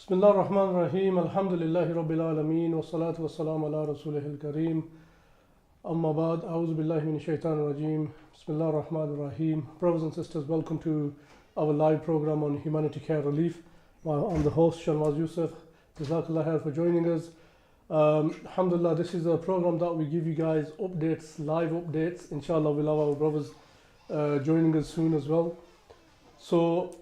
بسم الله الرحمن الرحيم الحمد لله رب العالمين والصلاة والسلام على رسوله الكريم أما بعد أعوذ بالله من الشيطان الرجيم بسم الله الرحمن الرحيم. Brothers and sisters, welcome to our live program on humanity care relief. I'm the host Shanwaz Yusuf. Jazakallah khair for joining us. Alhamdulillah, this is a program that we give you guys updates, live updates. Inshallah we'll have our brothers joining us soon as well. So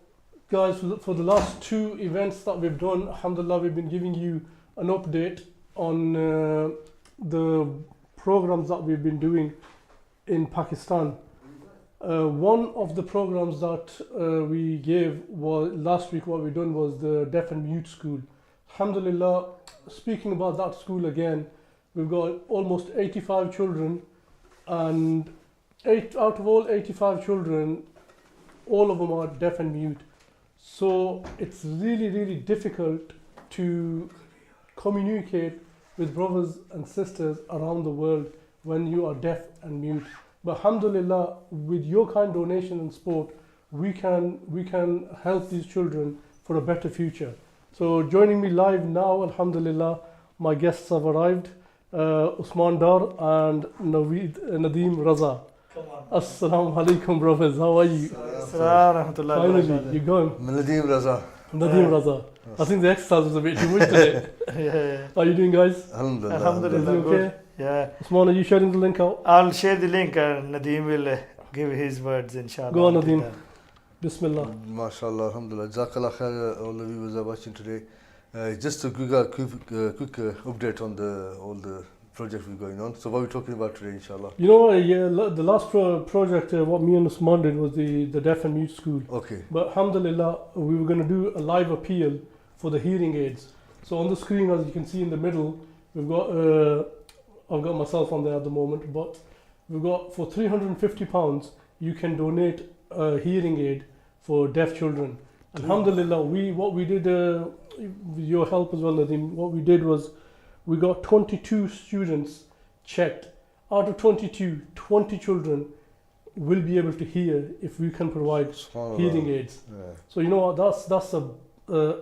guys, for the last two events that we've done, alhamdulillah, we've been giving you an update on the programs that we've been doing in Pakistan. One of the programs that we gave was last week. What we done was the deaf and mute school. Alhamdulillah, speaking about that school again, we've got almost 85 children, and out of all 85 children, all of them are deaf and mute. So it's really difficult to communicate with brothers and sisters around the world when you are deaf and mute. But alhamdulillah, with your kind donation and support, we can help these children for a better future. So joining me live now, alhamdulillah, my guests have arrived, Usman Dar and Nadeem Raza. Assalamu alaikum, brothers. How are you? Finally, you going? Nadeem Raza. Nadeem Raza. I think the exercise was a bit too much today. Yeah. How are you doing, guys? Alhamdulillah. Alhamdulillah. Everything okay? Yeah. Usman, are you sharing the link out? I'll share the link and Nadeem will give his words, inshallah. Go on, Nadeem. Bismillah. MashaAllah, Alhamdulillah. Jazakallah khair, all the viewers are watching today. Just a quick update on all the projects we're going on. So what we're talking about today, inshallah. You know, the last project, what me and Usman did was the deaf and mute school. Okay. But alhamdulillah, we were going to do a live appeal for the hearing aids. So on the screen, as you can see in the middle, we've got, I've got myself on there at the moment, but we've got for £350, you can donate a hearing aid for deaf children. Alhamdulillah, what we did, with your help as well, Nadeem, what we did was we got 22 students checked. Out of 22, 20 children will be able to hear if we can provide hearing aids. Yeah. So you know what, that's a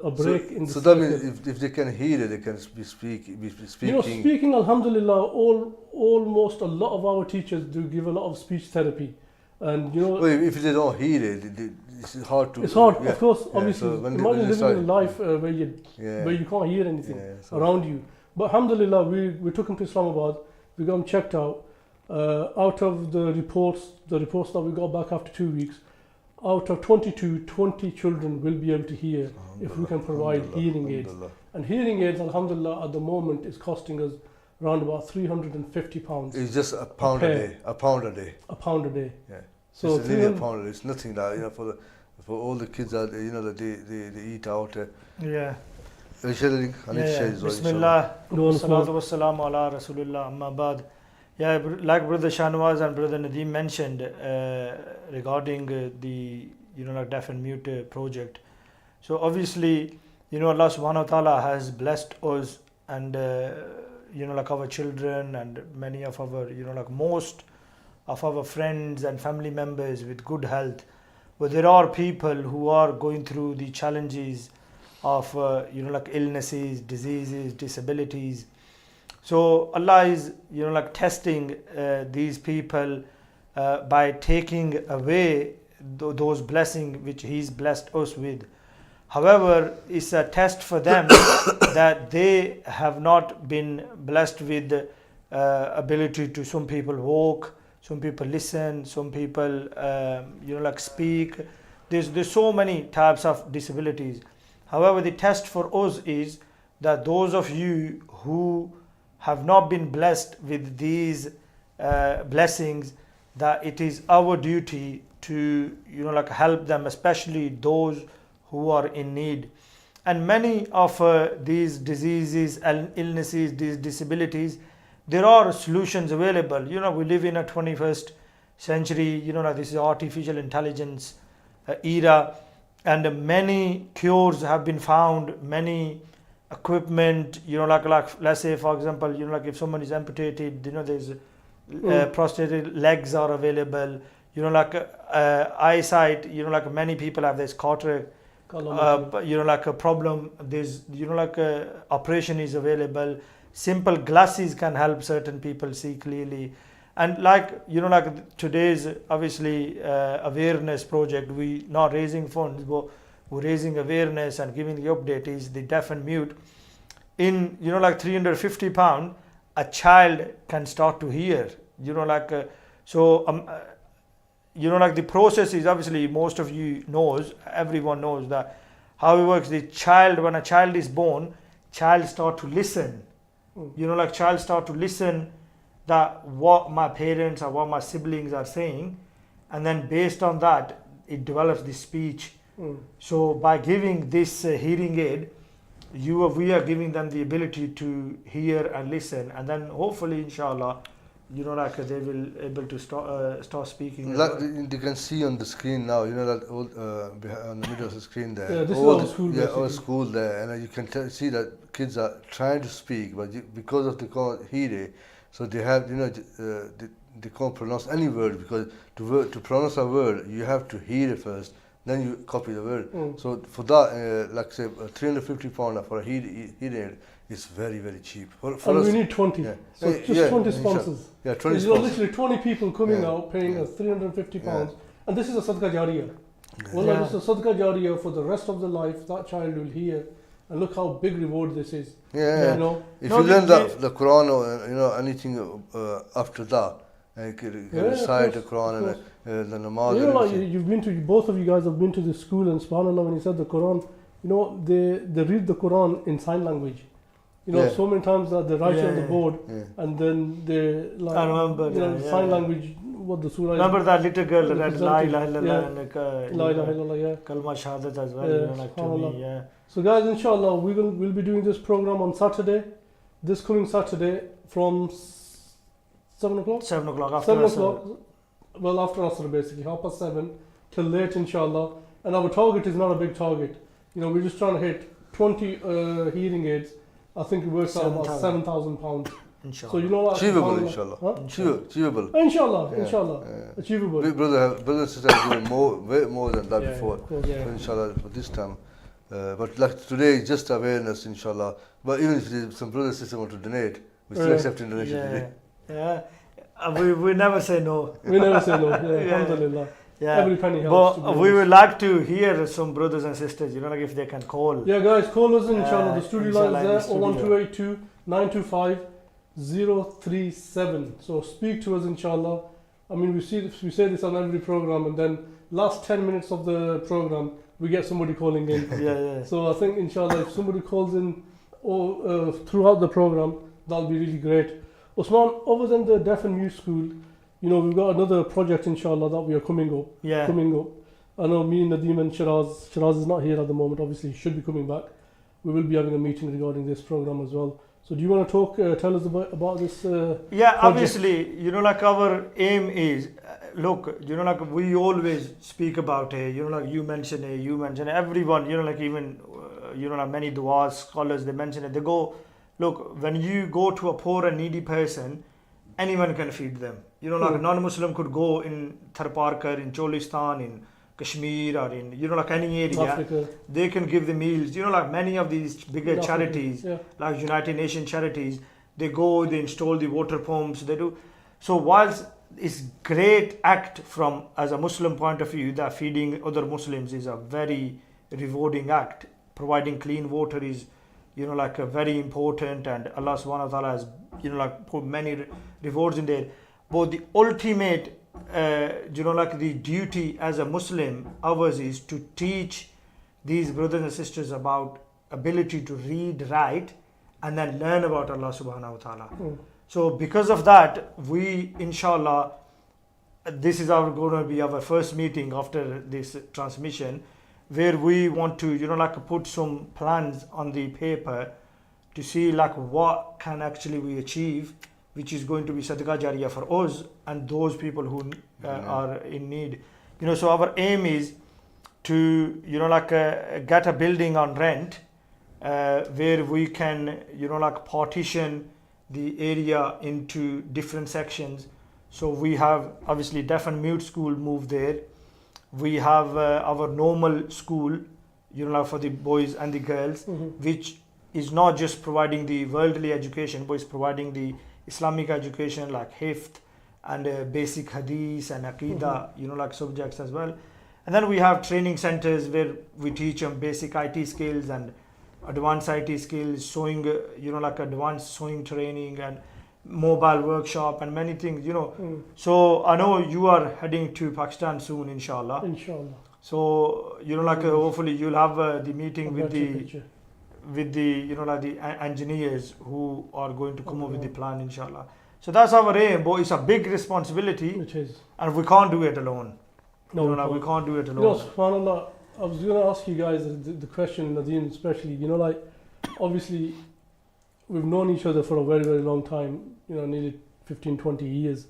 break in the So that means if they can hear it, they can be speaking. You know, speaking, alhamdulillah, almost a lot of our teachers do give a lot of speech therapy. And you know, well, if they don't hear it, it's hard to. it's hard, yeah. of course, Yeah, obviously. so when Imagine they living a life where you can't hear anything around you. But alhamdulillah, we took him to Islamabad, we got him checked out. Out of the reports that we got back after 2 weeks, out of 22, 20 children will be able to hear if we can provide hearing aids. And hearing aids, alhamdulillah, at the moment is costing us around about £350. It's just a pound a day. A pound a day. A pound a day. Yeah. So it's really a pound a day. It's nothing that for all the kids that that they eat out. Yeah. I'll share the link. I need to share as well, Bismillah. Go on, Usman. Salatu wassalamu ala Rasulullah amma ba'd. Yeah, like Brother Shanwaz and Brother Nadeem mentioned regarding the like deaf and mute project. So obviously, Allah subhanahu wa ta'ala has blessed us and like our children and many of our like most of our friends and family members with good health. But there are people who are going through the challenges of like illnesses, diseases, disabilities. So Allah is like testing these people by taking away those blessings which He's blessed us with. However, it's a test for them that they have not been blessed with ability to, some people walk, some people listen, some people like speak. There's so many types of disabilities. However, the test for us is that those of you who have not been blessed with these blessings, that it is our duty to like help them, especially those who are in need. And many of these diseases and illnesses, these disabilities, there are solutions available. We live in a 21st century, like this is artificial intelligence era, and many cures have been found, many equipment, like let's say for example, like if someone is amputated, there's prosthetic legs are available, like eyesight, like many people have this cataract like a problem, there's like a operation is available, simple glasses can help certain people see clearly. And like like today's obviously awareness project, we not raising funds but we're raising awareness and giving the update is the deaf and mute. In like £350 a child can start to hear, like like the process is obviously most of you knows, everyone knows that how it works. The child, when a child is born, child start to listen. Like child start to listen that what my parents or what my siblings are saying, and then based on that it develops the speech. So by giving this hearing aid, we are giving them the ability to hear and listen, and then hopefully inshallah like they will able to start speaking. Like you can see on the screen now, that all on the middle of the screen there. Yeah, this all is our school. Yeah, basically. our school there, and you can see that kids are trying to speak, but because of the hearing, so they have they can't pronounce any word, because to pronounce a word you have to hear it first, then you copy the word. So for that, like say £350 for a hearing aid is very, very cheap. For And us, we need 20. yeah. So Yeah, just yeah, 20 inshallah. sponsors. Yeah, 20 There's sponsors. literally 20 people coming Yeah. out paying us £350. And this is a sadaqah jariyah. Well, Yeah. it's a sadaqah jariyah for the rest of the life. That child will hear. And look how big reward this is. Yeah. You know? If No, you learn the- the Quran or anything after that, and you can Yeah, recite the of Quran course. and the namaz. You and know, like everything. you've been to, both of you guys have been to the school, and subhanAllah, when you said the Quran, they read the Quran in sign language. Yeah. So many times that they write it on the Yeah. board, Yeah. and then they like, I remember that, yeah. sign language, what the surah Remember that little girl that read La Representative. ilaha illallah Yeah. and La ilaha illallah, yeah. Kalma Shahadat as well, Yeah, like to subhanallah. me, yeah. So guys, inshallah, we'll be doing this program on Saturday, this coming Saturday from 7 o'clock? 7 o'clock after 7 Asr. o'clock, well after Asr basically, 7:30 till late inshallah. And our target is not a big target. We're just trying to hit 20 hearing aids. I think it works out about £7,000. Inshallah. So what? Achievable, subhanallah. inshallah. Huh? Achievable. Inshallah, Yeah, inshallah. yeah. Achievable. We brother and sister have given way more than that Yeah, before. of course. Yeah. So inshallah for this time. But like today, just awareness, inshallah. But even if some brothers and sisters want to donate, we're still Yeah. accepting donation Yeah. today. Yeah. We never say no. We never say no. Yeah, Yeah. alhamdulillah. Yeah. Every penny helps. But we would like to hear some brothers and sisters, like if they can call. Yeah, guys, call us in, inshallah. The studio line Inshallah, in the is there, studio. 01282 925 037. So speak to us, inshallah. I mean, we say this on every program, and then last 10 minutes of the program, we get somebody calling in. Yeah. So I think, inshallah, if somebody calls in throughout the program, that'll be really great. Osman, other than the deaf and mute school, we've got another project, inshallah, that we are coming up. Yeah. I know me, Nadeem and Shiraz is not here at the moment, obviously he should be coming back. We will be having a meeting regarding this program as well. So do you want to tell us about this? Yeah, project? obviously, like our aim is, look, like we always speak about like you mention everyone, like even, like many du'as, scholars, they mention it. They go, look, when you go to a poor and needy person, anyone can feed them. Like a non-Muslim could go in Tharparkar, in Cholistan, in Kashmir, or in, like any area. Africa. They can give the meals. Like many of these bigger In Africa, charities, yeah. like United Nations charities, they go, they install the water pumps, they do. So whilst it's great act from, as a Muslim point of view, that feeding other Muslims is a very rewarding act. Providing clean water is, like a very important, and Allah subhanahu wa ta'ala has, like put many rewards in there. But the ultimate, like the duty as a Muslim, ours is to teach these brothers and sisters about ability to read, write, and then learn about Allah subhanahu wa ta'ala. So because of that, we, inshallah, this is going to be our first meeting after this transmission, where we want to, like put some plans on the paper to see like what can actually we achieve, which is going to be sadaqah jariyah for us and those people who are in need. So our aim is to, like get a building on rent, where we can, like partition the area into different sections. So we have obviously deaf and mute school move there. We have our normal school, for the boys and the girls, Mhm. which is not just providing the worldly education, but is providing the Islamic education like hifth and basic hadith and aqidah, subjects as well. And then we have training centers where we teach them basic IT skills and advanced IT skills, sewing, advanced sewing training and mobile workshop and many things, Mm. So I know you are heading to Pakistan soon, inshallah. Inshallah. So hopefully you'll have the meeting I've with got your the picture. the engineers who are going to come up with the plan, inshallah. So that's our aim, but it's a big responsibility, Which is and we can't do it alone. no. We can't do it You know, alone. subhanallah, I was going to ask you guys the question, Nadine, especially, obviously, we've known each other for a very, very long time, nearly 15, 20 years.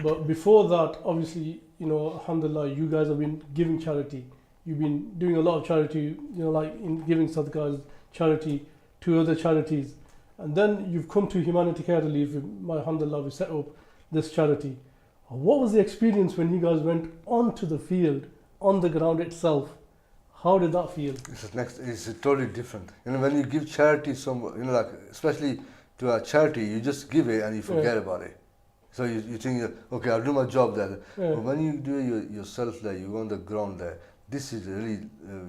But before that, obviously, alhamdulillah, you guys have been giving charity. You've been doing a lot of charity, in giving sadaqahs, charity to other charities. And then you've come to Humanity Care Relief, alhamdulillah, we set up this charity. What was the experience when you guys went onto the field, on the ground itself? How did that feel? It's totally different. When you give charity, especially to a charity, you just give it and you forget about it. So you think, okay, I'll do my job there. Yeah. But when you do it yourself there, you go on the ground there, this is really,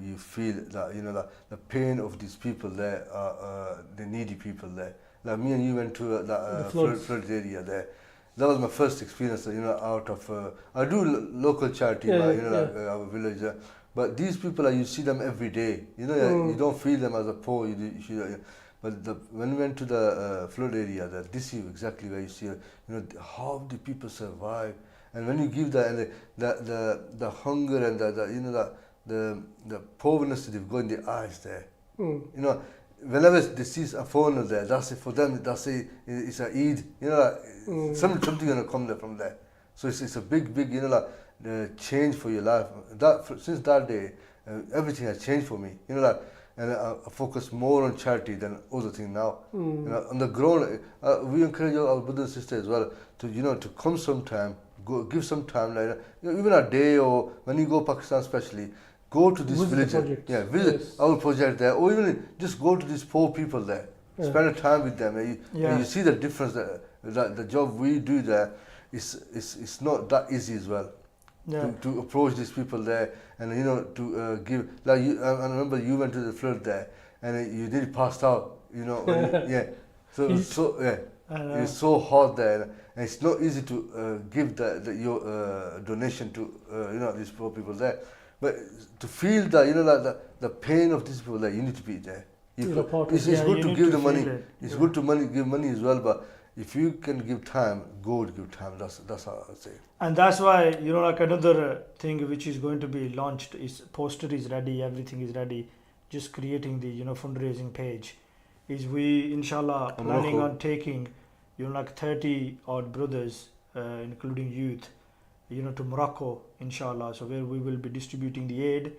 you feel that, the pain of these people there, the needy people there. Like me and you went to that flood area there. That was my first experience, out of, I do local charity, our village. But these people, you see them every day. You don't feel them as a poor. But when we went to the flood area, this is exactly where you see, how the people survive. And when you give that, and the hunger and the poverty they've got in the eyes there. Whenever they see a foreigner there, that's it for them. That's it. It's a Eid. Something gonna come there from there. So it's a big, change for your life. Since that day, everything has changed for me. And I focus more on charity than other things now. On the ground, we encourage our brothers and sisters as well to come sometime, give some time, even a day, or when you go Pakistan especially, go to this village. Visit our project there, or even just go to these poor people there. Spend time with them. And you see the difference. That the job we do there is not that easy as well. To approach these people there, and to give, I remember you went to the flood there and you nearly passed out, so it's so hot there, and it's not easy to give your donation to these poor people there, but to feel that the pain of these people there, you need to be there. It's good to give the money. It's good to give money as well, but if you can give time, give time. That's how I say. And that's why, another thing which is going to be launched is poster is ready, everything is ready. Just creating the, fundraising page. Is we, inshallah, planning on taking, 30 odd brothers, including youth, to Morocco, inshallah. So where we will be distributing the aid,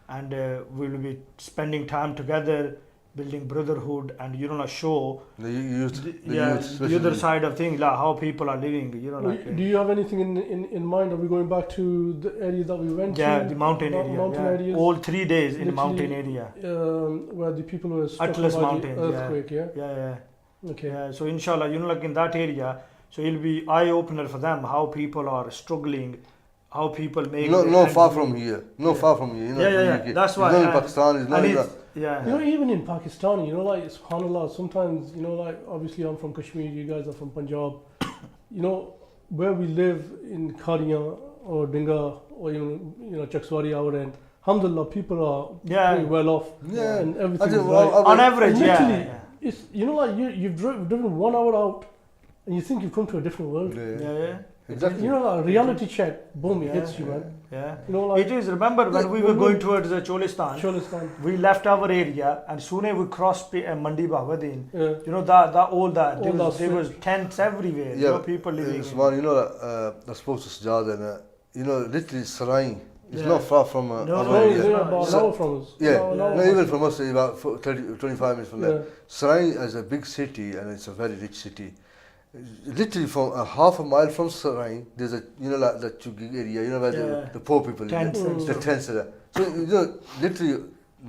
and we will be spending time together, building brotherhood, and show the other side of things, like how people are living. Do you have anything in mind? Are we going back to the area that we went to? Yeah, the mountain area. Areas? All 3 days in the mountain area. Where the people were struck Atlas by Mountains, the earthquake. Yeah. Okay. Yeah, so inshallah, in that area, so it'll be eye opener for them how people are struggling, how people make. Far from here. Far from here. That's why. It's not in Pakistan. It's not in even in Pakistan, subhanallah, sometimes, obviously I'm from Kashmir, you guys are from Punjab. Where we live in Khadian or Dinga or even, Chakswari, our end, alhamdulillah, people are pretty well off. Yeah. And everything is on average, it's, you've driven 1 hour out and you think you've come to a different world. Yeah. Exactly. A reality check, boom, it hits you, man. Yeah. It is, remember when we were going towards Cholistan, we left our area, and soon as we crossed Mandi Bahwadin, there was tents everywhere, people living. I spoke to Sajjad, and literally Sarai. It's not far from our area. About an hour from us. Even from us, about 25 minutes from there. Sarai is a big city, and it's a very rich city. Literally from half a mile from Sarai, there's a like the Chugig area, where the poor people live. The tents are there. So literally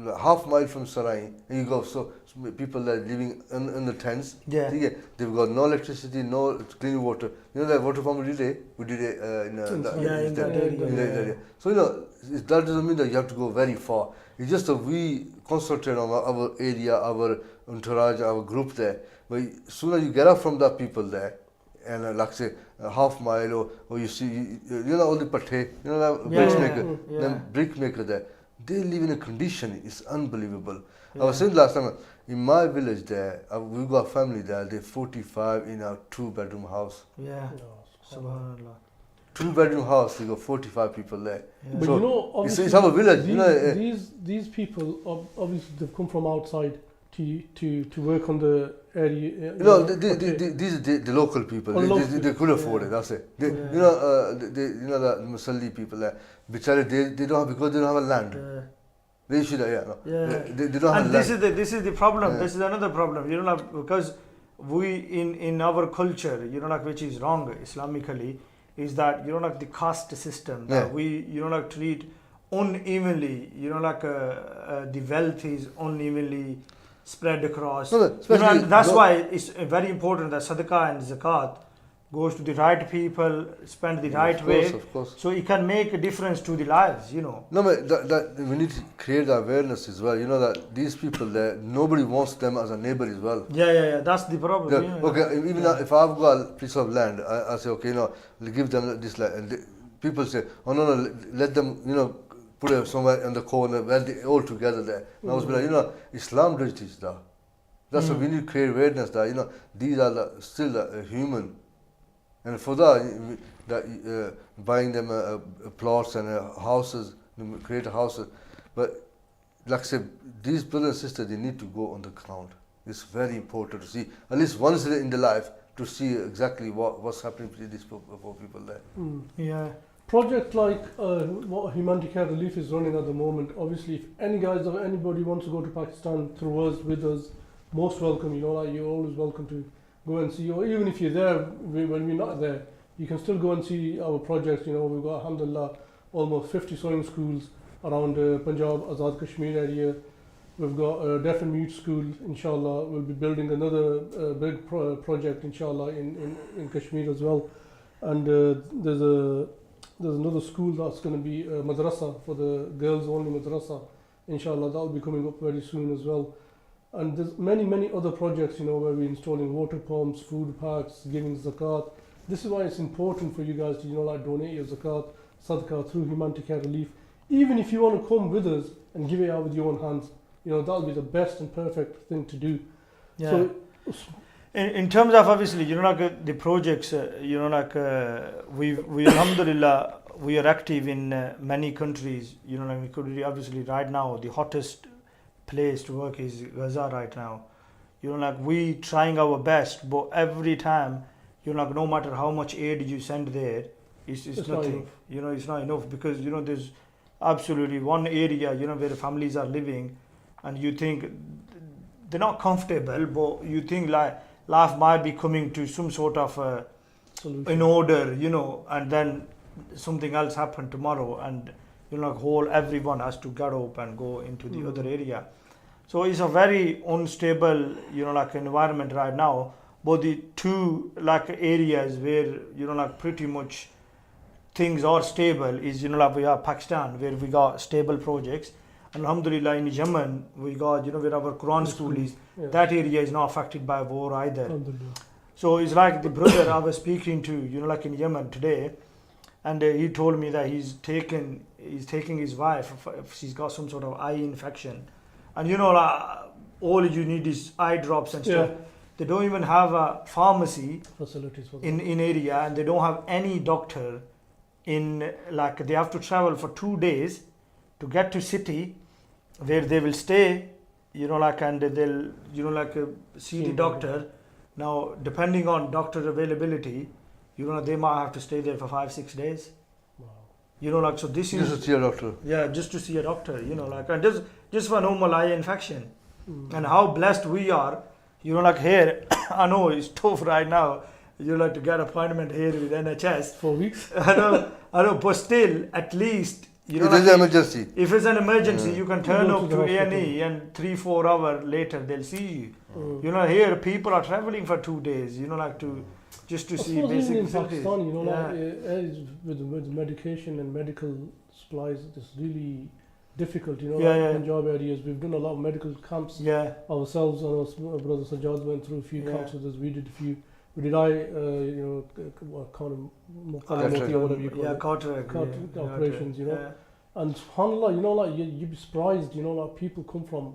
half mile from Sarai, and you go, so people that are living in the tents, Yeah. they've got no electricity, no clean water. You know that water farm we did it in Yeah, in that area. So that doesn't mean that you have to go very far. It's just that we concentrate on our area, our entourage, our group there. But as soon as you get up from that people there, and like say a half mile, or you see, you know all the pate, you know that Yeah, brickmaker, yeah. them brickmaker there, they live in a condition, it's unbelievable. I Yeah. was saying last time, in my village there, we've got family there, they're 45 in a 2-bedroom house. Yeah. Subhanallah. 2-bedroom house, we got 45 people there. Yeah. But So, you know, it's obviously, our village, these, you know. these people, obviously, they've come from outside to work on the area. You know, these are the local people. Or They could afford Yeah. it. That's it. They, Yeah. You know, you know the Musalli people there. Bichare, they don't have, because they don't have a land. They should, no. Yeah. They don't have And land. this is the problem. Yeah. This is another problem. You know, like, because we in our culture, you know, like, which is wrong Islamically, is that, you know, like, the caste system that Yeah. we, you know, like, treat unevenly. You know, like, the wealth is unevenly spread across. No, no, You know, especially and that's tho- why it's very important that sadaqah and zakat goes to the right people, spent the right way, Of course. so it can make a difference to the lives. You know. No, but that we need to create the awareness as well. You know that these people there, nobody wants them as a neighbor as well. Yeah. That's the problem. Yeah, you know. okay, even if I've got a piece of land, I say, okay, give them this land. And people say, oh no, let them, put it somewhere in the corner, where they all together there. And I was like, Islam does teach that. That's why we need to create awareness that, these are still human. And for that, buying them plots and houses, create houses. But like I said, these brothers and sisters, they need to go on the ground. It's very important to see, at least once in their life, to see exactly what's happening to these poor people there. Yeah. Project like what Humanity Care Relief is running at the moment, obviously, if anybody wants to go to Pakistan through us, with us, most welcome. You're always welcome to go and see, or even if you're there, when we're not there, you can still go and see our projects. We've got, alhamdulillah, almost 50 sewing schools around Punjab, Azad Kashmir area. We've got a deaf and mute school, inshallah. We'll be building another big project, inshallah, in Kashmir as well. And there's another school that's going to be a madrasa, for the girls only madrasa. Inshallah, that will be coming up very soon as well. And there's many other projects, where we're installing water pumps, food packs, giving zakat. This is why it's important for you guys to, donate your zakat, sadaqah through Humanity Care Relief. Even if you want to come with us and give it out with your own hands, that'll be the best and perfect thing to do. Yeah. So, In terms of, obviously, the projects, we alhamdulillah, we are active in many countries. We could obviously right now the hottest place to work is Gaza right now. We trying our best, but every time, no matter how much aid you send there, it's It's not nothing. It's not enough, because there's absolutely one area where the families are living, and you think they're not comfortable, but you think like life might be coming to some sort of solution. in order, and then something else happen tomorrow, and everyone has to get up and go into the other area. So it's a very unstable, environment right now. But the two areas where pretty much things are stable is we have Pakistan, where we got stable projects. And alhamdulillah, in Yemen we got where our Quran school is. Yeah. That area is not affected by war either. Alhamdulillah. So it's like the brother I was speaking to, in Yemen today, and he told me that he's taking his wife if she's got some sort of eye infection, and all you need is eye drops and stuff. Yeah. They don't even have a pharmacy Facilities for that. in area, and they don't have any doctor in, they have to travel for 2 days to get to city where they will stay, and they'll see the doctor. Now, depending on doctor availability, they might have to stay there for 5-6 days. Wow. So this Just to is, see a doctor. yeah, just to see a doctor, and just for normal eye infection. Mm. And how blessed we are, here, I know it's tough right now, to get appointment here with NHS. 4 weeks. I know, but still, at least, you know, If there's like an emergency. if it's an emergency, Yeah. you can turn go up to to the A&E and 3-4 hours later they'll see you. Mm. You know, here people are traveling for 2 days, you know, like to just to I see suppose basic even in facilities. Pakistan, you know, Yeah. like with medication and medical supplies, it's really difficult. You know, Yeah, like yeah. Punjab areas, we've done a lot of medical camps Yeah, ourselves. I know brother Sajjad went through a few Yeah. camps with us. We did a few. We did what kind of Cataract. or whatever you call yeah, it. cataract, Cataract yeah, operations, you know. Yeah. And subhanAllah, you know, like you'd be surprised, you know, like people come from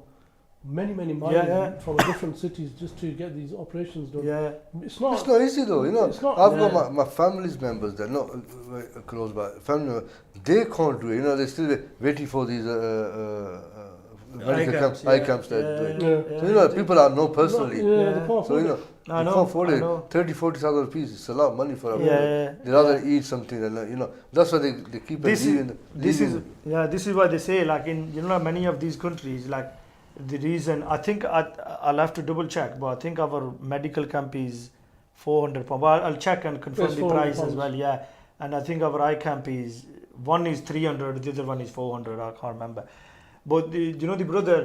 many miles Yeah. from different cities just to get these operations done. Yeah, It's not. It's not easy though, you know. It's not- I've Yeah. got my family's members, they're not close by. Family members, they can't do it, you know, they're still waiting for these medical camps, eye camps that do it. Yeah. So, you know, people I know personally. Yeah, Yeah. they can't So, afford you know, it. I they know, can't afford I it. know. 30,000-40,000 rupees, it's a lot of money for a Yeah, They rather eat something and, you know, that's why they keep This is- leaving. this is this is why they say, like in, you know, many of these countries, like the reason I think I'll have to double check, but I think our medical camp is £400. But I'll check and confirm It's the price as £400. well. Yeah, and I think our eye camp is one is 300, the other one is 400. I can't remember. But you know the brother,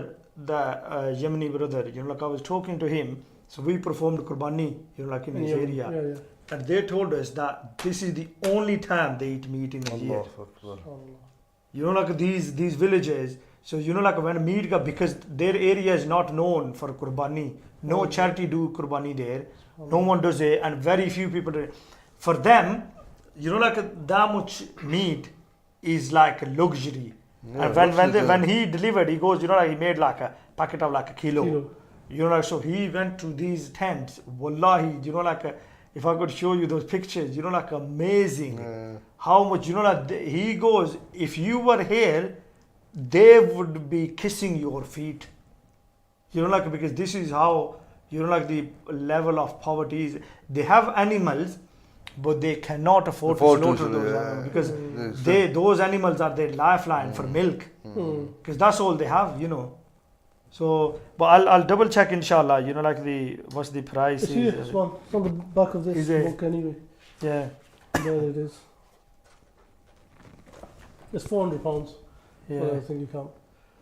the Yemeni brother, you know, like I was talking to him. So we performed Qurbani, you know, like in his area, Yeah. and they told us that this is the only time they eat meat in a year. Allah Akbar. You know, like these villages. So you know, like when meat ka, because their area is not known for Qurbani. No charity do Qurbani there. No one does it, and very few people do it. For them, you know, like that much meat is like a luxury. Yeah, And luxury, when he delivered, he goes, you know, like he made like a packet of like a kilo. You know, like so he went to these tents. Wallahi, you know, like if I could show you those pictures, you know, like amazing. Yeah. How much, you know, like he goes, if you were here, they would be kissing your feet. You know, like because this is how, you know, like the level of poverty is. They have animals, but they cannot afford to slaughter those animals because those animals are their lifeline for milk. Because that's all they have, you know. So, but I'll double check, inshallah. You know, like what's the price? It's here, this one. It's on the back of this Is it? book anyway. Yeah, There it is. It's £400. yeah. I think you count.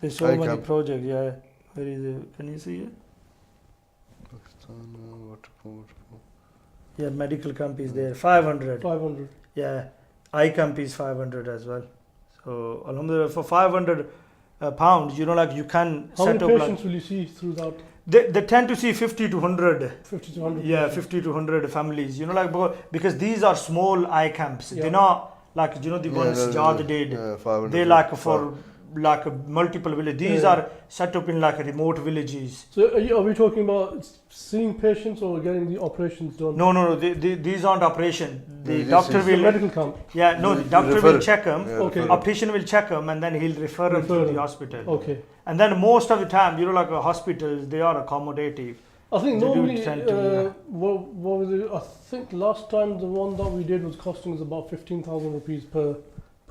There's so I many can- projects. Yeah, where is it? Can you see it? Yeah, medical camp is there. 500. 500. Yeah, eye camp is 500 as well. So, alhamdulillah, for 500 pounds, you know, like you can How set many up like patients will you see through that? they tend to see 50 to 100. 50 to 100. Yeah, patients? 50 to 100 families. You know, like because these are small eye camps. Yeah. They're not like, you know, the ones Jad did. Yeah, 500. They like for like multiple villages. These Yeah. are set up in like remote villages. So are we talking about seeing patients or getting the operations done? No. These aren't operation. The This doctor is- The will. medical camp. Yeah, no. The You doctor refer will it. check them. Yeah, Okay. refer it. Optician will check them, and then he'll refer them Refer to them. the hospital. Okay. And then most of the time, you know, like hospitals, they are accommodative. I think They do normally, tend to, yeah. what was it? I think last time the one that we did was costing us about 15,000 rupees per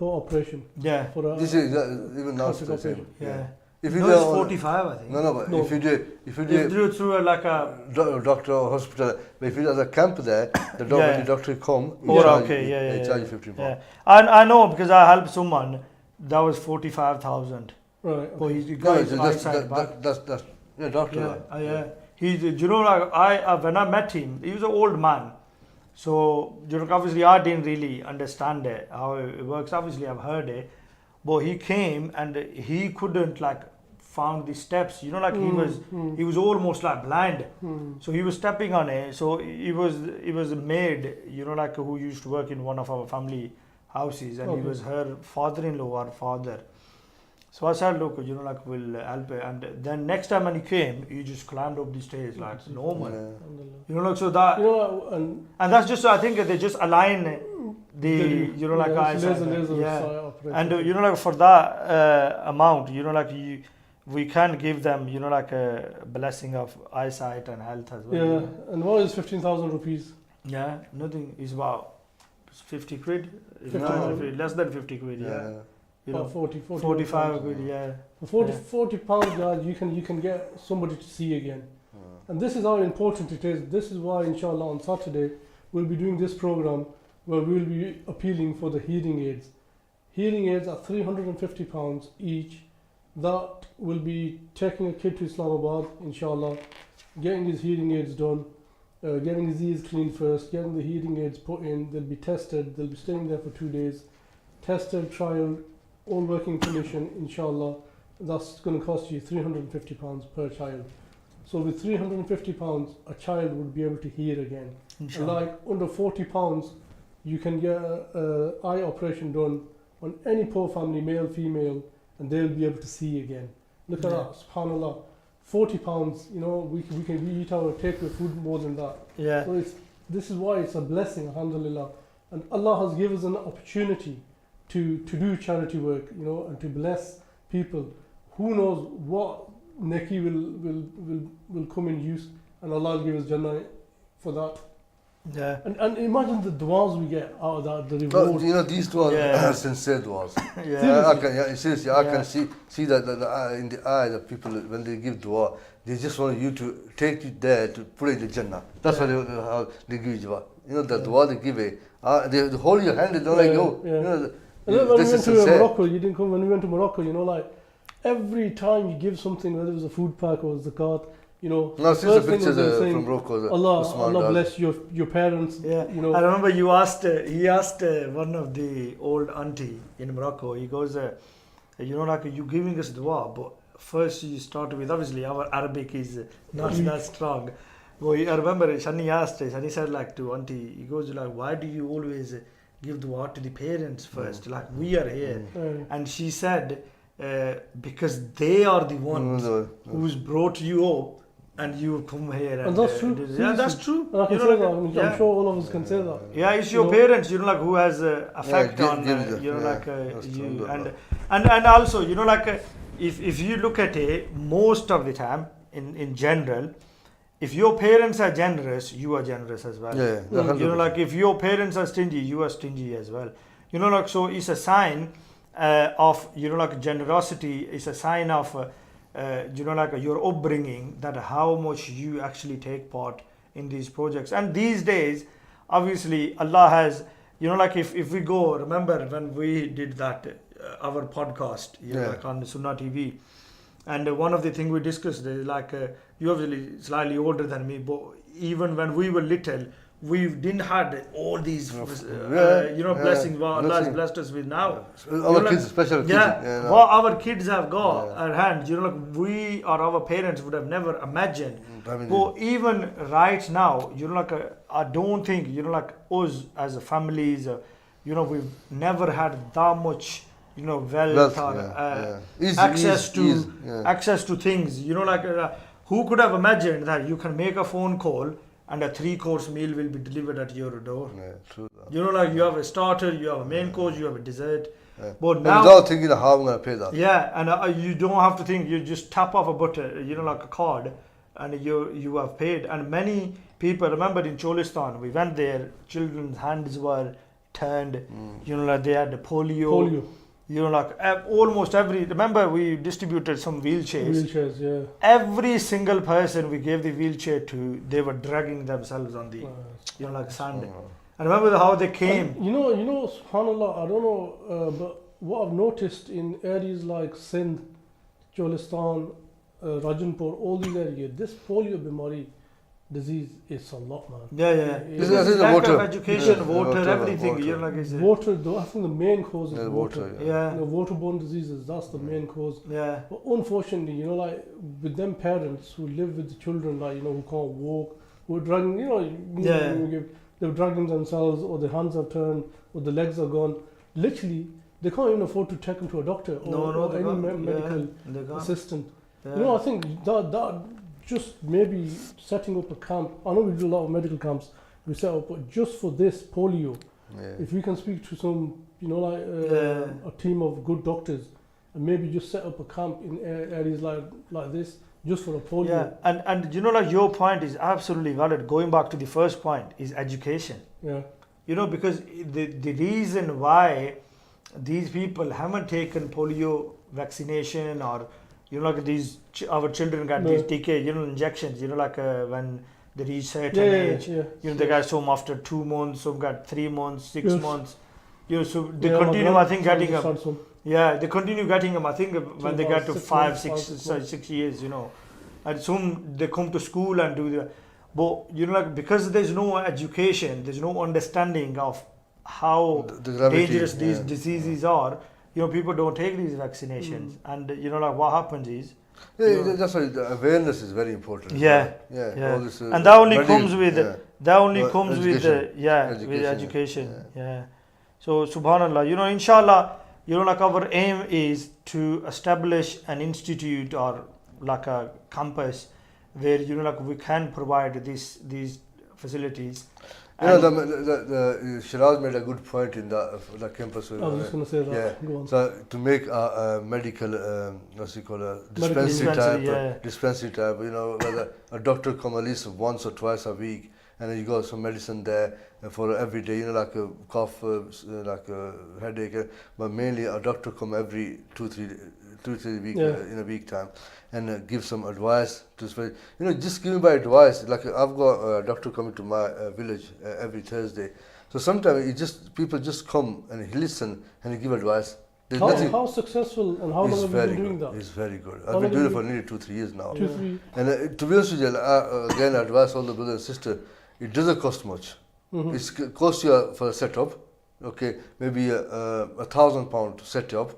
operation. Yeah. For a, This is even now it's Classic the same. operation. Yeah. If you No, do it's it on- 45, I think. No, but No. if you do If you do it through like a. doctor or hospital, but if you do a camp there, the doctor, Yeah. when the doctor come, Oh, charge, okay, yeah, they yeah, charge yeah. you 15 Yeah. pounds. I know because I helped someone that was 45,000. right. But Okay. he's the No, guy's that's eyesight bad. that's yeah, doctor. Yeah, yeah. He, you know, like when I met him, he was an old man. So, you know, obviously I didn't really understand it, how it works. Obviously, I've heard it, but he came and he couldn't like found the steps. You know, like he was almost like blind. So he was stepping on it. So he was a maid, you know, like who used to work in one of our family houses, and he Okay. was her father-in-law or father. So I said, look, you know, like we'll help it. And then next time when he came, he just climbed up the stairs like normal. Yeah. Alhamdulillah. You know, like so that, You know, and and that's just, I think they just align the, you know, like yeah, it's eyesight. laser Yeah. operation. And you know, like for that amount, you know, like we can give them, you know, like a blessing of eyesight and health as well. yeah, and what is 15,000 rupees? Yeah, nothing is about 50 quid. 50 No, less than 50 quid, yeah. You know, About 40, 45 pounds. quid, yeah. For 40, Yeah. 40 pounds, guys, you can get somebody to see again. And this is how important it is. This is why, inshallah, on Saturday, we'll be doing this program where we'll be appealing for the hearing aids. Hearing aids are £350 each. That will be taking a kid to Islamabad, inshallah, getting his hearing aids done, getting his ears cleaned first, getting the hearing aids put in. They'll be tested. They'll be staying there for 2 days. Tested, trial, all working condition, inshallah. That's going to cost you £350 per child. So with £350, a child would be able to hear again. Inshallah. Like under £40, you can get a eye operation done on any poor family, male, female, and they'll be able to see again. Look at Yeah. that, subhanallah. £40, you know, we can eat our takeaway food more than that. Yeah. So this is why it's a blessing, alhamdulillah. And Allah has given us an opportunity to do charity work, you know, and to bless people. Who knows what neki will come in use, and Allah will give us Jannah for that. Yeah. And imagine the du'as we get out of that, the No, reward. you know, these two are Yeah. sincere duas. Yeah. Seriously, I can see that in the eye that people, when they give dua, they just want you to take you there to put it in the Jannah. That's Yeah. how they give dua. You know, the dua they give it, they hold your hand, they don't let go. Yeah. You know, And then when we this went is to sincere. Morocco, you didn't come. When we went to Morocco, you know, like every time you give something, whether it was a food pack or zakat, you know, No, see the first thing pictures was them saying, from Morocco. Allah bless your parents. Yeah, You know, I remember he asked one of the old auntie in Morocco. He goes, you know, like you giving us dua, but first you start with, obviously our Arabic is not that strong. Well, I remember Shani asked, Shani said like to auntie, he goes like, why do you always give dua to the parents first? Like we are here, and she said, because they are the ones who's brought you up. And you come here and that's true. Yeah, that's true. And I can You say know, that. like, I mean, yeah. I'm sure all of us can say that. Yeah, it's your You know? parents, you know, like who has effect give on it you know, yeah, like that's you, true, and also, you know, like if you look at it, most of the time in general, if your parents are generous, you are generous as well. Yeah, You know, like if your parents are stingy, you are stingy as well. You know, like so, it's a sign of, you know, like generosity. It's a sign of you know, like your upbringing, that how much you actually take part in these projects. And these days, obviously, Allah has, you know, like if we go, remember when we did that, our podcast, you know, like on Sunnah TV, and one of the things we discussed is like, you obviously slightly older than me, but even when we were little, we didn't had all these, you know, blessings what Allah has blessed us with now. Our kids, especially kids. Yeah, what our kids have got at hand, you know, like we or our parents would have never imagined. But even right now, you know, like I don't think, you know, like us as a families, you know, we've never had that much, you know, wealth or access to things. You know, like who could have imagined that you can make a phone call and a 3-course meal will be delivered at your door. Yeah, true. You know, like you have a starter, you have a main course, you have a dessert. But And now, without thinking of how I'm going to pay that. yeah, and you don't have to think. You just tap off a button, you know, like a card, and you have paid. And many people, remember in Cholistan, we went there. Children's hands were turned. You know, like they had the polio. You know, like almost every. Remember, we distributed some wheelchairs. Wheelchairs, yeah. Every single person we gave the wheelchair to, they were dragging themselves on the, you know, like sand. And remember how they came. And you know, subhanallah, I don't know, but what I've noticed in areas like Sindh, Cholistan, Rajanpur, all these areas, this polio bimari disease is a lot, man. Yeah. This It's is the lack water. of education, Yeah, water, water, everything. water. You know, like Water, though, I think the main cause is water. Yeah. You know, waterborne diseases, that's the main cause. Yeah. But unfortunately, you know, like with them parents who live with the children, like, you know, who can't walk, who are dragging, they're dragging themselves, or their hands are turned, or the legs are gone. Literally, they can't even afford to take them to a doctor or any medical assistant. Yeah. You know, I think that just maybe setting up a camp. I know we do a lot of medical camps. We set up, but just for this polio, if we can speak to some, you know, like a team of good doctors, and maybe just set up a camp in areas like this, just for a polio. Yeah, and you know, like your point is absolutely valid. Going back to the first point is education. Yeah. You know, because the reason why these people haven't taken polio vaccination, or you know, like our children got these TK, you know, injections. You know, like when they reach certain age, you know, they got some after 2 months, some got 3 months, 6 months. So they Yeah, my continue, I think, grandson getting just them. started some. Yeah, they continue getting them. I think when they about get to 6 five, months, six, 5, 6 sorry, months. 6 years, and soon they come to school and do the. But like because there's no education, there's no understanding of how The gravity, dangerous these yeah. diseases are. People don't take these vaccinations, and like what happens is. Yeah, that's why the awareness is very important. as Yeah, well. yeah. All this, And that only medical- comes with yeah. that only Well, comes with education. with Education, education. Yeah. So subhanallah, inshallah, like our aim is to establish an institute or like a campus where like we can provide these facilities. The Shiraz made a good point in the campus. I was just going to say that. Yeah. Go on. So to make a medical, what's it called, a Medical dispensary type, whether a doctor come at least once or twice a week, and then you got some medicine there for every day, like a cough, like a headache, but mainly a doctor come every 2-3 weeks in a week time, and give some advice to just giving by advice. Like I've got a doctor coming to my village every Thursday, so sometimes people just come and he listen and he give advice. How successful and how long have you been doing that? It's very good. How I've been long doing have it for you- nearly 2-3 years now. 2-3. And to be honest with you, again, I advise all the brothers and sisters, it doesn't cost much. Mhm. It costs you for a setup, okay, maybe £1,000 to set you up.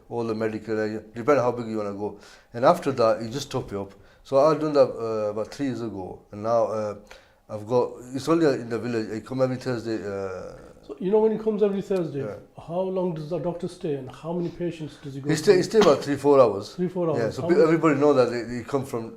All the medical, depending on how big you want to go. And after that, you just top you up. So I've done that about 3 years ago. And now I've got, it's only in the village, I come every Thursday. So when he comes every Thursday, Yeah. how long does the doctor stay and how many patients does he go He to? stay about 3-4 hours. 3-4 hours. Yeah, so How many- everybody know that they come from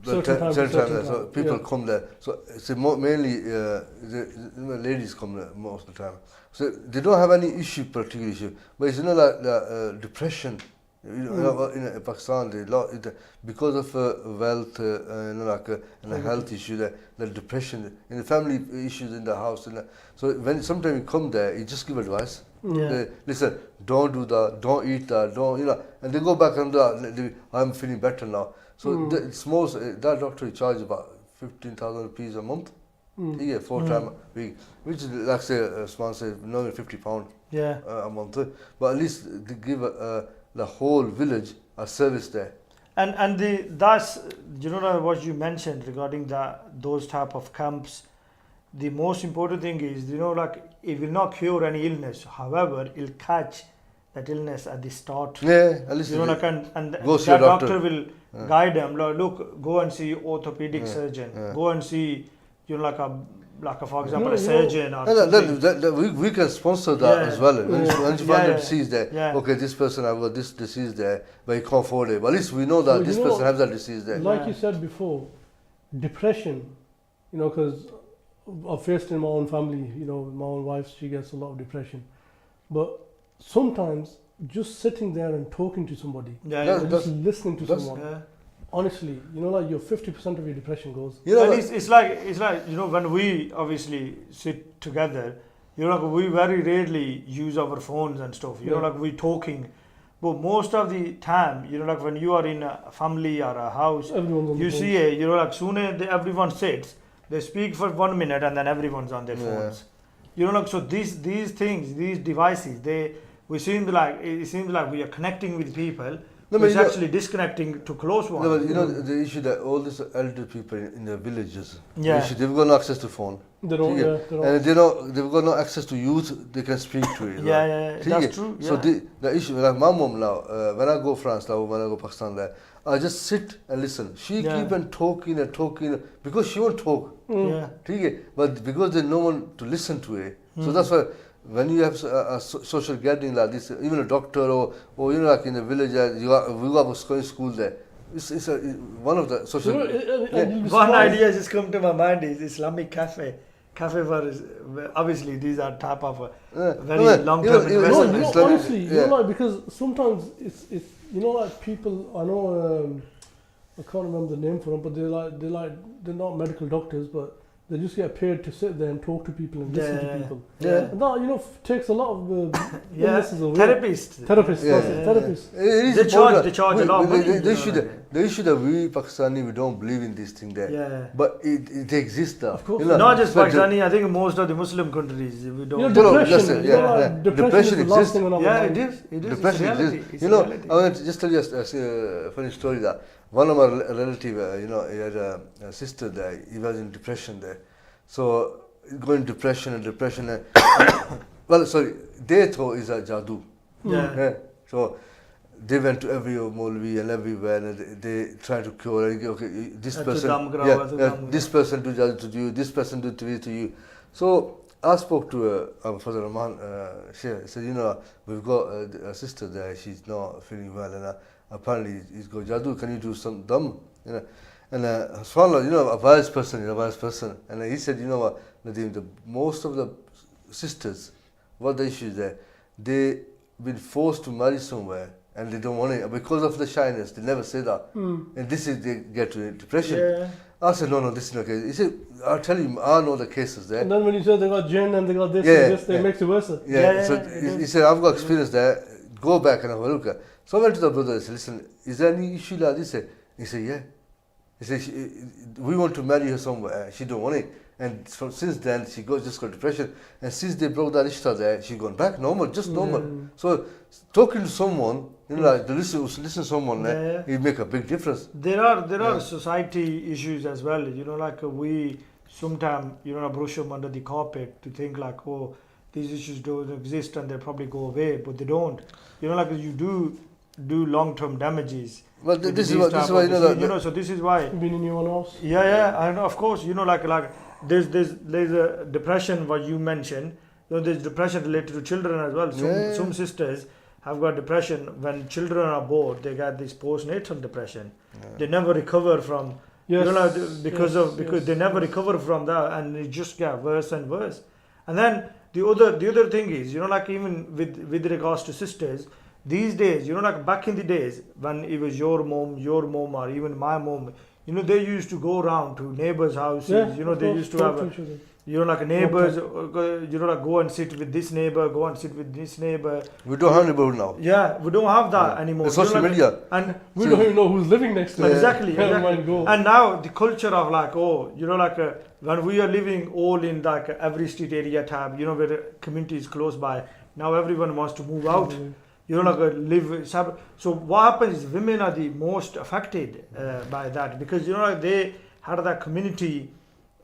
Certain time to certain certain time, so time, people yeah. come there. So it's mainly the ladies come there most of the time. So they don't have any issue, particular issue, but it's like depression. In Pakistan, because of wealth, and a health issue, the depression, and the family issues in the house. So when sometimes you come there, you just give advice. Yeah. Listen, don't do that, don't eat that, don't, and they go back and I'm feeling better now. So it's most, that doctor charges about 15,000 rupees a month. Yeah, 4 times a week, which is like say, someone says, normally £50 Yeah. a month. But at least they give the whole village a service there. And that's what you mentioned regarding those type of camps. The most important thing is like it will not cure any illness. However, it'll catch that illness at the start. Yeah, at least Like and go see that a doctor. doctor will guide them. Like, look, go and see orthopedic surgeon. yeah. Go and see like a for example a No, surgeon or and something. we can sponsor that Yeah. as well. When you find Yeah, a yeah. disease there, Yeah. okay, this person have got this disease there, but he can't afford it. But at least we know that So this you know- person has that disease there. Like Yeah. you said before, depression, because I've faced in my own family, my own wife, she gets a lot of depression. But sometimes just sitting there and talking to somebody, Yeah, That's- yeah. and just listening to that's- someone, Yeah. honestly, like your 50% of your depression goes. You know, And what- it's like when we obviously sit together, like we very rarely use our phones and stuff. Yeah. Like we talking, but most of the time, like when you are in a family or a house, Everyone's on the you phone. see, like sooner everyone sits, they speak for 1 minute and then everyone's on their Yeah. phones. Like so these things, these devices, it seems like we are connecting with people. No, but It's you know- actually disconnecting to close ones. No, but the issue that all these elder people in the villages, Yeah. the issue, they've got no access to phone. They don't, Yeah. they don't. And they've got no access to youth, they can speak to it. Yeah, right? yeah, ठीक that's है? true, So yeah. the issue, like my mom now, when I go France, now when I go Pakistan, there, I just sit and listen. She Yeah. keep on talking and talking because she won't talk. Yeah. ठीक है? But because there's no one to listen to it, so that's why when you have a social gathering like this, even a doctor or like in the village, we got going school there. It's one of the social. And you'll be One surprised- idea just come to my mind is Islamic cafe. Cafe for obviously these are type of very no, long you term know, you know, No, investment. Islamic- honestly, yeah. like because sometimes it's like people. I know I can't remember the name for them, but they're not medical doctors, but they just get paid to sit there and talk to people and listen to people. Yeah. And that, you know, takes a lot of Yeah, illnesses away. therapists. Therapists, Yeah. that's it, therapists. It is They important. charge a lot of money, The you issue know, that the issue that we Pakistani we don't believe in this thing there. Yeah. But it exists now. Of course. You know, Not just but Pakistani, I think most of the Muslim countries, we don't. You know, No, no, depression, listen, you know, yeah, like, yeah. depression Depression is the last exists. thing on our Yeah, mind. it is. It is. Depression it's reality. exists. It's You know, reality. I want to just tell you a funny story that one of my relative, you know, he had a sister there. He was in depression there, so going depression and well, sorry, they thought it's a jadoo. Yeah. Yeah. So they went to every Molvi and everywhere, and they try to cure. Okay, this To person, dam karawa, yeah, to yeah, dam this person do jadoo to you, this person do to you. So I spoke to Father Rahman. She said, you know, we've got a sister there. She's not feeling well, and apparently he's got jadoo. Can you do some dam? You know. And subhanAllah, you know, a wise person. And he said, you know what, Nadeem, most of the sisters, what the issue is there, they've been forced to marry somewhere and they don't want it. Because of the shyness, they never say that. And this is, they get to depression. Yeah. I said, no, this is not okay. He said, I'll tell you, I know the cases there. And then when you said they got jinn and they got this Yeah, and this, they yeah. makes it worse. Yeah, So yeah, he said, I've got experience there. Go back and have a look at. So I went to the brother and said, listen, is there any issue like this? He said, yeah. He said, we want to marry her somewhere. She don't want it. And since then, she just got depression. And since they broke that ishta there, she gone back normal, just normal. So talking to someone, you know, like listen to someone, it make a big difference. There are society issues as well. You know, like we sometimes, you know, brush them under the carpet to think like, oh, these issues don't exist and they probably go away, but they don't. You know, like you do long-term damages. Well, with this is these why type you know of that. issues. You know, so this is why. Been in your own house. Yeah, and of course, you know, like there's a depression what you mentioned. You know, there's depression related to children as well. Some sisters have got depression when children are born. They get this postnatal depression. They never recover from. Yes. You know, because they never recover from that, and it just get worse and worse. And then the other thing is, you know, like even with regards to sisters. These days, you know, like back in the days when it was your mom, or even my mom, you know, they used to go around to neighbors' houses. Yeah, you know, they used to talk have, each other. you know, like neighbors, you know, like go and sit with this neighbor, go and sit with this neighbor. We don't have neighborhood now. Yeah, we don't have that anymore. The social you know, like, media. and We don't even know who's living next to us. exactly. Never mind go. And now the culture of like, oh, you know, like when we are living all in like every street area tab, you know, where the community is close by. Now everyone wants to move out. You know, like live. So what happens is women are the most affected by that because you know, like they had that community,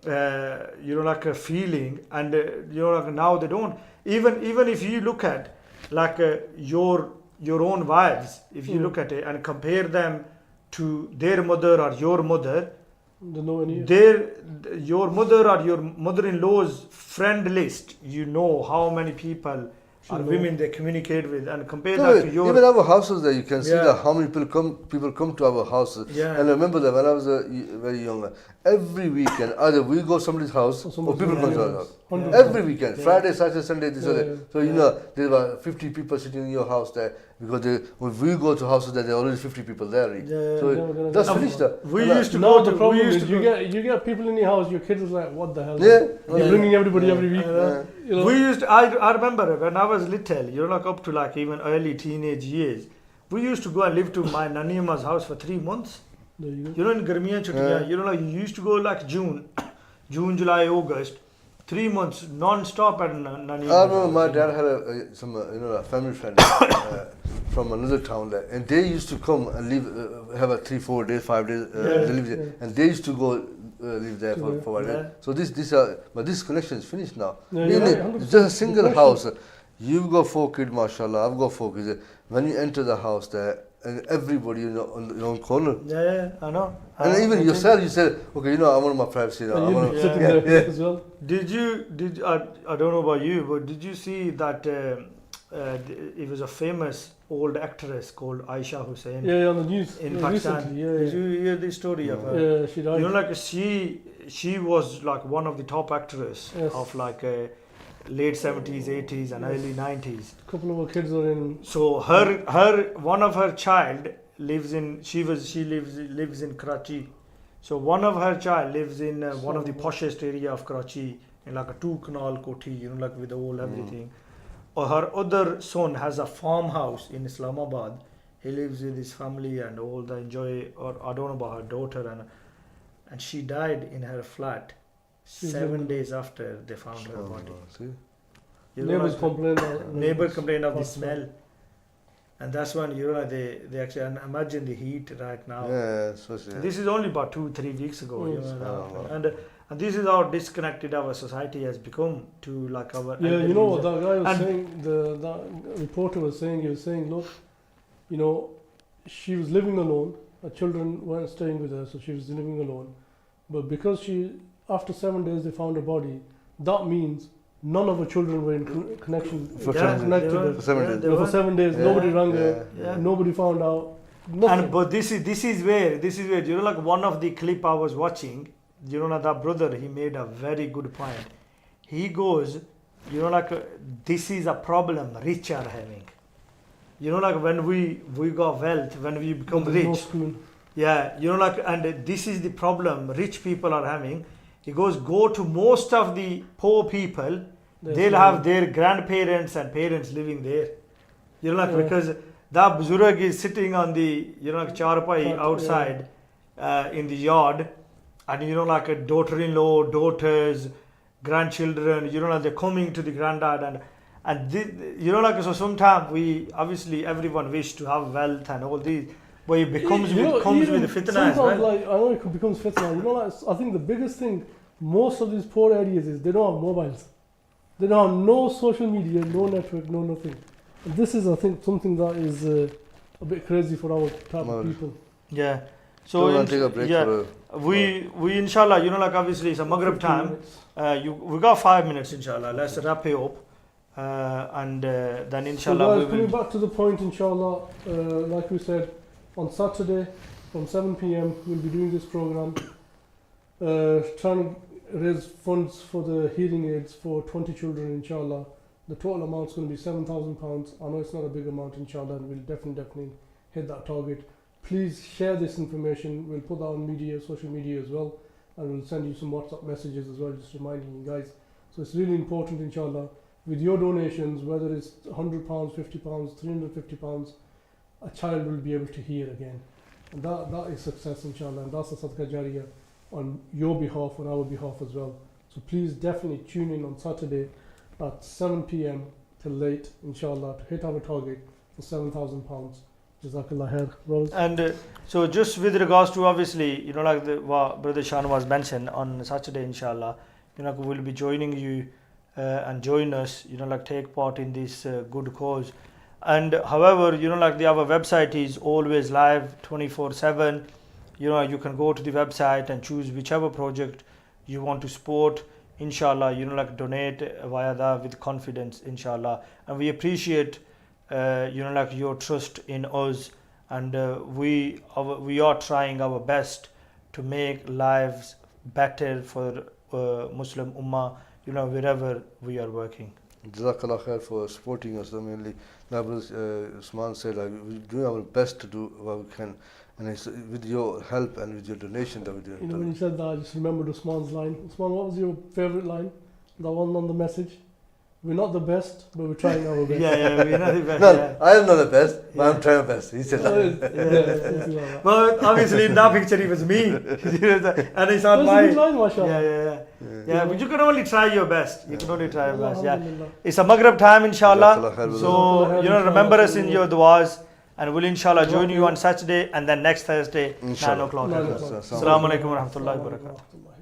you know, like a feeling, and you know, like now they don't. Even if you look at like your own wives, if you look at it and compare them to their mother or your mother, your mother or your mother-in-law's friend list, you know how many people or women they communicate with, and compare that to your. Even our houses there, you can see that how many people come to our houses. Yeah. And I remember that when I was very young, every weekend either we go to somebody's house or people come to our house. Every weekend, Friday, Saturday, Sunday, this or that. So you know there were 50 people sitting in your house there because when we go to houses there are already 50 people there. So that's finished. We used to No, go the to. problem We used is to you get people in your house. Your kids is like, what the hell? Yeah. You're bringing everybody every week. You know? We used. I remember when I was little. You know, like up to like even early teenage years. We used to go and live to my Nani Amma's house for 3 months. There you go. You know, in Garmiyan Chuttiyan, you know, like you used to go like June, July, August, 3 months non-stop at Nani. I remember my dad had a family friend from another town there, and they used to come and live, have a 3-4 days, 5 days, they live there, and they used to go live there for 1 day. So this connection is finished now. It's just a single house. You've got 4 kids, mashallah. I've got 4 kids. When you enter the house there, and everybody on your own corner. Yeah, I know. And even yourself, you said, okay, you know, I want my privacy now. And you'll be sitting there as well. I don't know about you, but did you see that it was a famous old actress called Aisha Hussain? Yeah, on the news. In Pakistan. Recently, Did you hear the story of her? Yeah, she died. You know, like she was like one of the top actresses of like late 70s, 80s, and early 90s. A couple of her kids are in. So her one of her child lives in Karachi. So one of her child lives in one of the poshest area of Karachi, in like a 2-canal koti, like with all everything. Or her other son has a farmhouse in Islamabad. He lives with his family and all the enjoy. Or I don't know about her daughter, and she died in her flat 7 days after they found her body. See? Neighbors complained. Neighbor complained of the smell, and that's when they actually, and imagine the heat right now. Yeah, So this is only about 2-3 weeks ago, and this is how disconnected our society has become to like our. Yeah, you know what that guy was saying. The reporter was saying. He was saying, look, she was living alone. Her children weren't staying with her, so she was living alone. But because after 7 days they found her body, that means none of her children were in connection. Connected her. For 7 days, nobody rang her. Nobody found out. Nothing. But this is where like one of the clip I was watching. That brother, he made a very good point. He goes, like this is a problem rich are having. Like when we got wealth, when we become rich. And this is the problem rich people are having. He goes, go to most of the poor people, they'll have their grandparents and parents living there. Because that buzurg is sitting on the, charpai outside in the yard, and like a daughter-in-law, daughters, grandchildren, they're coming to the granddad, and so sometimes we, obviously everyone wish to have wealth and all these, but it comes with the fitna as well. Like, I know it becomes fitna. I think the biggest thing, most of these poor areas is they don't have mobiles. They don't have no social media, no network, no nothing. And this is, I think, something that is a bit crazy for our type of people. Yeah. So take a break we inshallah, like obviously it's a Maghrib time. We got 5 minutes inshallah. Let's wrap it up, and then inshallah so guys, coming back to the point, inshallah, like we said, on Saturday from 7 p.m. we'll be doing this program, trying to raise funds for the hearing aids for 20 children, inshallah. The total amount is going to be £7,000. I know it's not a big amount, inshallah, and we'll definitely hit that target. Please share this information. We'll put that on social media as well, and we'll send you some WhatsApp messages as well, just reminding you guys. So it's really important, inshallah, with your donations, whether it's £100, £50, £350, a child will be able to hear again. And that is success, inshallah, and that's a sadaqah jariyah on your behalf, on our behalf as well. So please definitely tune in on Saturday at 7 p.m. till late, inshallah, to hit our target for £7,000. Jazakallah khair, Rose. And so just with regards to obviously, like what Brother Shanwaz mentioned, on Saturday, inshallah, we'll be joining you and join us, take part in this good cause. And however, like our website is always live 24/7. You can go to the website and choose whichever project you want to support. Inshallah, donate via that with confidence, inshallah. And we appreciate, your trust in us, and we are trying our best to make lives better for Muslim Ummah, wherever we are working. Jazakallah khair for supporting us. Mainly, Usman said, we're doing our best to do what we can, and it's with your help and with your donation that we're doing. When you said that, I just remembered Usman's line. Usman, what was your favourite line? The one on the message? We're not the best, but we're trying our best. We're not the best. No, I am not the best, but I'm trying my best. He said that. Well, obviously in that picture it was me, and it's on my. Yeah. But you can only try your best. You can only try your best. Yeah. It's a Maghrib time, inshallah. So remember us in your du'as, and we'll inshallah join you on Saturday and then next Thursday, 9 o'clock. Assalamu alaikum wa rahmatullahi wa barakatuh.